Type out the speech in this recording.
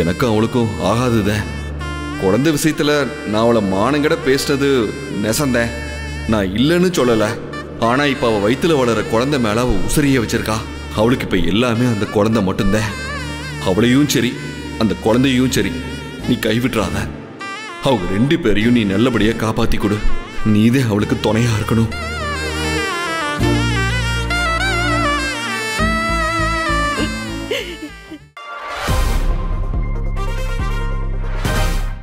எனக்கும் அவளுக்கும் ஆகாதுத. குழந்தை விஷயத்துல நான் அவளை மானங்கட பேசினது நெசந்தேன், நான் இல்லைன்னு சொல்லலை. ஆனா இப்ப அவ வயிற்றுல வளர குழந்தை மேல அவ உசிரிய வச்சிருக்கா. அவளுக்கு இப்ப எல்லாமே அந்த குழந்தை மட்டும்தான். அவளையும் சரி அந்த குழந்தையும் சரி நீ கைவிட்டுறாத. அவங்க 2 பேரையும் நீ நல்லபடியா காப்பாத்தி கொடு. நீதே அவளுக்கு துணையா இருக்கணும்.